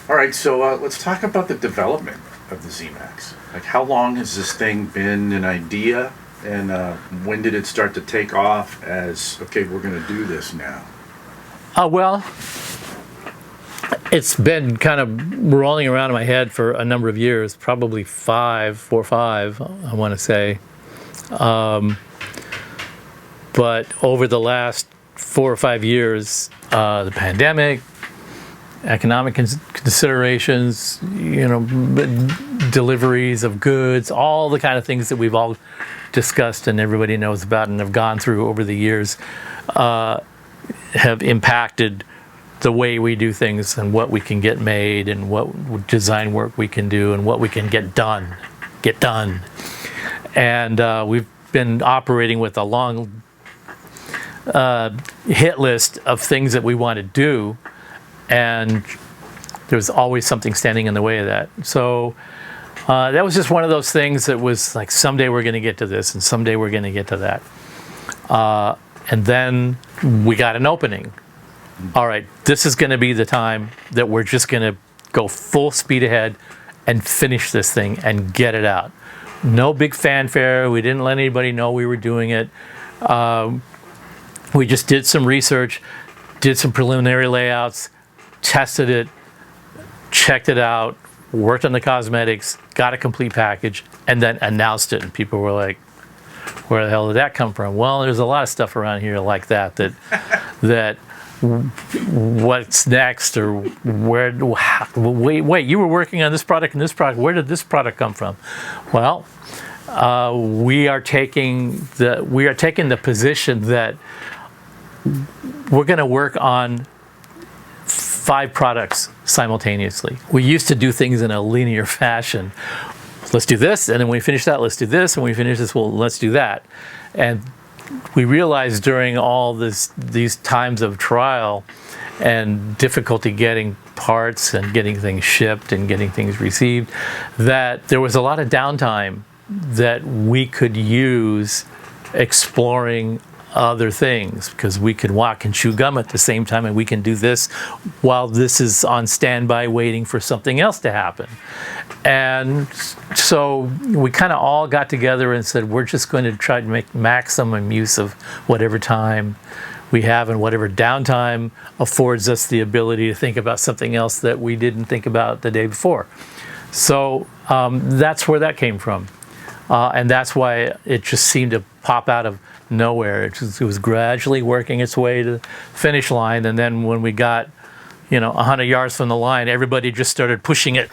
All right, so let's talk about the development of the zMAX. Like, how long has this thing been an idea, and when did it start to take off as, okay, we're going to do this now? Well, it's been kind of rolling around in my head for a number of years, probably 4 or 5, I want to say. But over the last 4 or 5 years, the pandemic, economic considerations, deliveries of goods, all the kind of things that we've all discussed and everybody knows about and have gone through over the years, have impacted the way we do things and what we can get made and what design work we can do and what we can get done. And we've been operating with a long hit list of things that we want to do, and there's always something standing in the way of that. So that was just one of those things that was like, someday we're going to get to this and someday we're going to get to that. And then we got an opening. All right, this is going to be the time that we're just going to go full speed ahead and finish this thing and get it out. No big fanfare. We didn't let anybody know we were doing it. We just did some research, did some preliminary layouts, tested it, checked it out, worked on the cosmetics, got a complete package, and then announced it. And people were like, where the hell did that come from? Well, there's a lot of stuff around here like that what's next, or wait, you were working on this product and this product. Where did this product come from? Well, we are taking the position that we're going to work on 5 products simultaneously. We used to do things in a linear fashion. Let's do this, and then when we finish that, let's do this, and when we finish this, well, let's do that. And we realized during all these times of trial and difficulty getting parts and getting things shipped and getting things received, that there was a lot of downtime that we could use exploring other things, because we can walk and chew gum at the same time, and we can do this while this is on standby waiting for something else to happen. And so we kind of all got together and said, we're just going to try to make maximum use of whatever time we have, and whatever downtime affords us the ability to think about something else that we didn't think about the day before. So that's where that came from. And that's why it just seemed to pop out of nowhere. It was gradually working its way to the finish line, and then when we got 100 yards from the line, everybody just started pushing it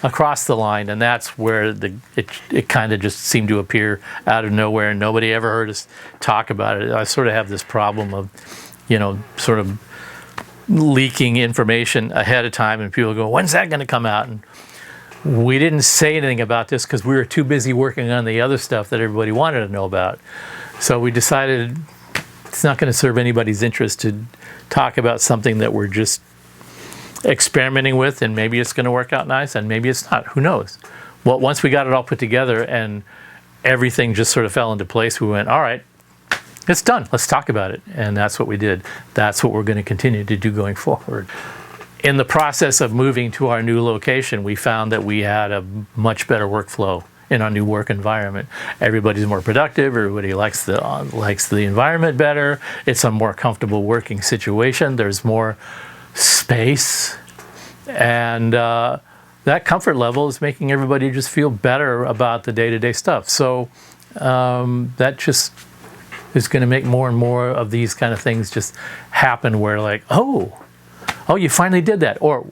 across the line, and that's where it kind of just seemed to appear out of nowhere, and nobody ever heard us talk about it. I sort of have this problem of sort of leaking information ahead of time, and people go, when's that going to come out? And we didn't say anything about this because we were too busy working on the other stuff that everybody wanted to know about. So we decided it's not going to serve anybody's interest to talk about something that we're just experimenting with, and maybe it's going to work out nice and maybe it's not. Who knows? Well, once we got it all put together and everything just sort of fell into place, we went, all right, it's done. Let's talk about it. And that's what we did. That's what we're going to continue to do going forward. In the process of moving to our new location, we found that we had a much better workflow in our new work environment. Everybody's more productive. Everybody likes the environment better. It's a more comfortable working situation. There's more space, and that comfort level is making everybody just feel better about the day-to-day stuff. So that just is going to make more and more of these kind of things just happen, where like, oh, you finally did that, or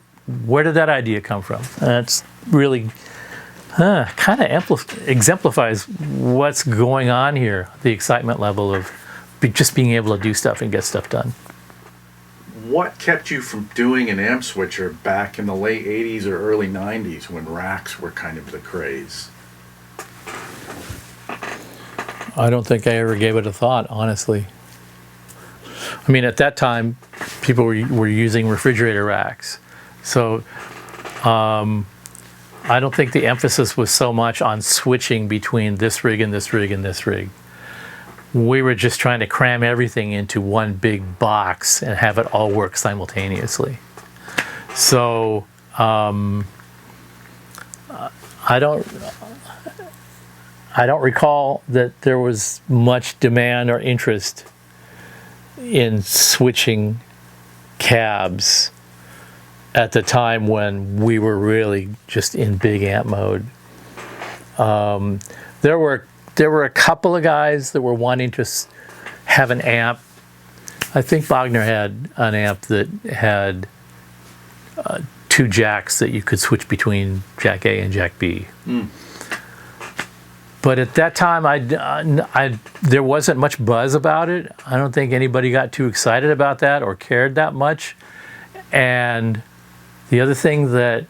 where did that idea come from? That's really kind of exemplifies what's going on here, the excitement level of just being able to do stuff and get stuff done. What kept you from doing an amp switcher back in the late 80s or early 90s when racks were kind of the craze? I don't think I ever gave it a thought, honestly. I mean, at that time, people were using refrigerator racks. So I don't think the emphasis was so much on switching between this rig and this rig and this rig. We were just trying to cram everything into one big box and have it all work simultaneously. So I don't recall that there was much demand or interest in switching cabs at the time when we were really just in big amp mode. There were a couple of guys that were wanting to have an amp. I think Bogner had an amp that had 2 jacks that you could switch between jack A and jack B. But at that time, there wasn't much buzz about it. I don't think anybody got too excited about that or cared that much. And the other thing that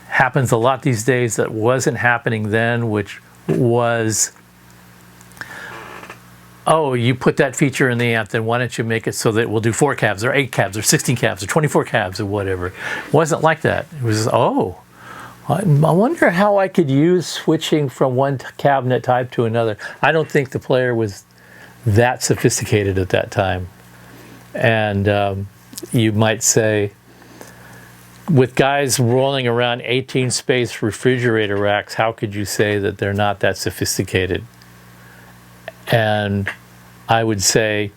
happens a lot these days that wasn't happening then, which was, oh, you put that feature in the amp, then why don't you make it so that we'll do 4 cabs or 8 cabs or 16 cabs or 24 cabs or whatever. It wasn't like that. It was, oh, I wonder how I could use switching from one cabinet type to another. I don't think the player was that sophisticated at that time. And you might say, with guys rolling around 18-space refrigerator racks, how could you say that they're not that sophisticated? And I would say,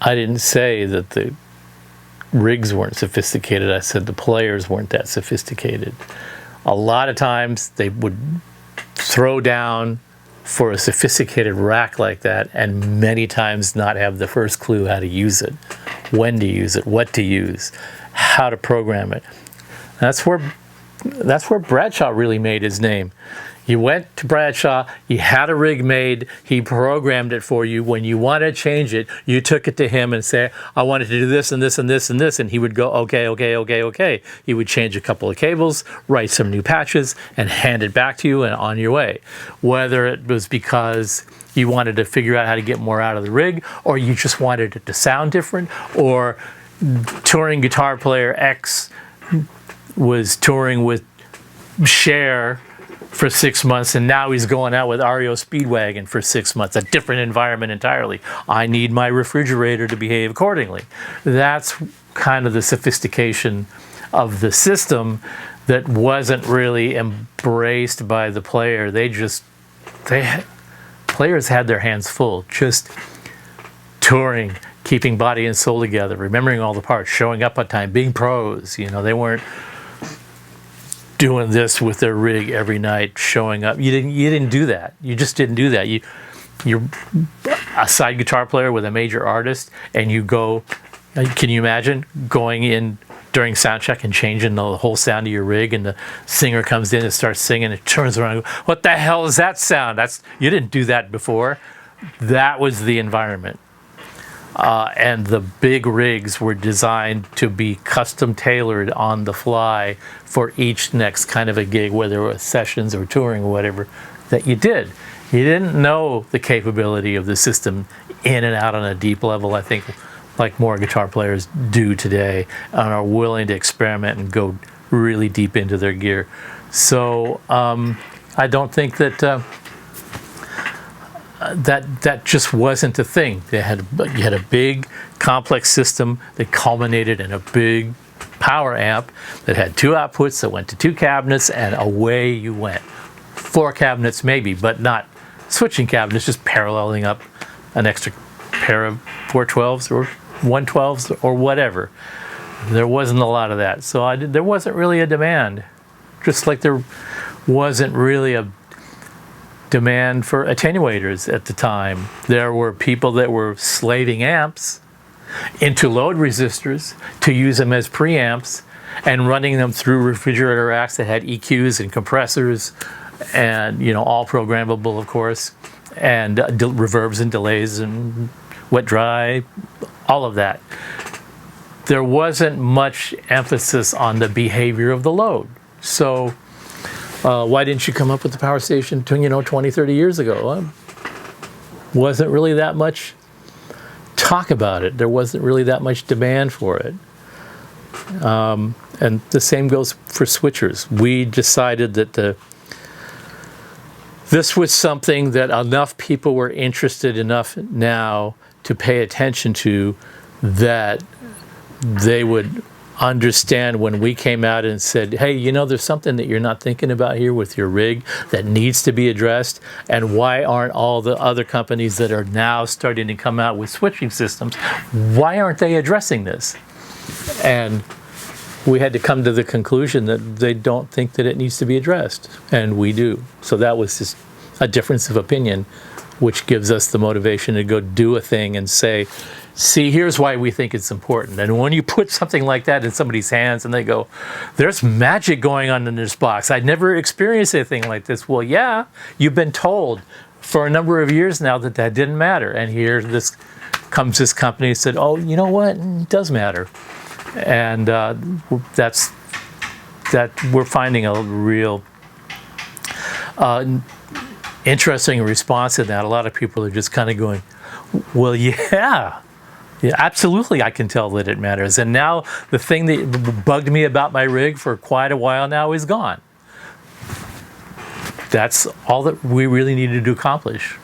I didn't say that the rigs weren't sophisticated. I said the players weren't that sophisticated. A lot of times they would throw down for a sophisticated rack like that, and many times not have the first clue how to use it, when to use it, what to use, how to program it. That's where Bradshaw really made his name. You went to Bradshaw, you had a rig made, he programmed it for you. When you wanted to change it, you took it to him and say, I wanted to do this and this and this and this, and he would go, okay, okay, okay, okay. He would change a couple of cables, write some new patches, and hand it back to you and on your way. Whether it was because you wanted to figure out how to get more out of the rig, or you just wanted it to sound different, or touring guitar player X was touring with Cher for 6 months, and now he's going out with REO Speedwagon for 6 months, a different environment entirely. I need my refrigerator to behave accordingly. That's kind of the sophistication of the system that wasn't really embraced by the player. Players had their hands full, just touring, keeping body and soul together, remembering all the parts, showing up on time, being pros. You know, they weren't doing this with their rig every night, showing up. You didn't do that. You just didn't do that. You're a side guitar player with a major artist, and you go, can you imagine going in during sound check and changing the whole sound of your rig, and the singer comes in and starts singing, and turns around and goes, what the hell is that sound? You didn't do that before. That was the environment. And the big rigs were designed to be custom tailored on the fly for each next kind of a gig, whether it was sessions or touring or whatever that you did. You didn't know the capability of the system in and out on a deep level, I think, like more guitar players do today, and are willing to experiment and go really deep into their gear. So I don't think that that just wasn't a thing. You had a big, complex system that culminated in a big power amp that had 2 outputs that went to 2 cabinets, and away you went. 4 cabinets maybe, but not switching cabinets, just paralleling up an extra pair of 412s or 112s or whatever. There wasn't a lot of that. So there wasn't really a demand. Just like there wasn't really a demand for attenuators at the time. There were people that were slaving amps into load resistors to use them as preamps, and running them through refrigerator racks that had EQs and compressors, and all programmable, of course, and reverbs and delays and wet dry, all of that. There wasn't much emphasis on the behavior of the load. So why didn't you come up with the power station 20, 30 years ago? Wasn't really that much talk about it. There wasn't really that much demand for it. And the same goes for switchers. We decided that this was something that enough people were interested enough now to pay attention to, that they would understand when we came out and said, hey, you know, there's something that you're not thinking about here with your rig that needs to be addressed, and why aren't all the other companies that are now starting to come out with switching systems, why aren't they addressing this? And we had to come to the conclusion that they don't think that it needs to be addressed, and we do. So that was just a difference of opinion, which gives us the motivation to go do a thing and say, see, here's why we think it's important. And when you put something like that in somebody's hands and they go, there's magic going on in this box, I'd never experienced anything like this. Well, yeah, you've been told for a number of years now that that didn't matter. And here comes this company and said, oh, you know what, it does matter. And we're finding a real interesting response in that. A lot of people are just kind of going, well, yeah, absolutely, I can tell that it matters. And now the thing that bugged me about my rig for quite a while now is gone. That's all that we really needed to accomplish.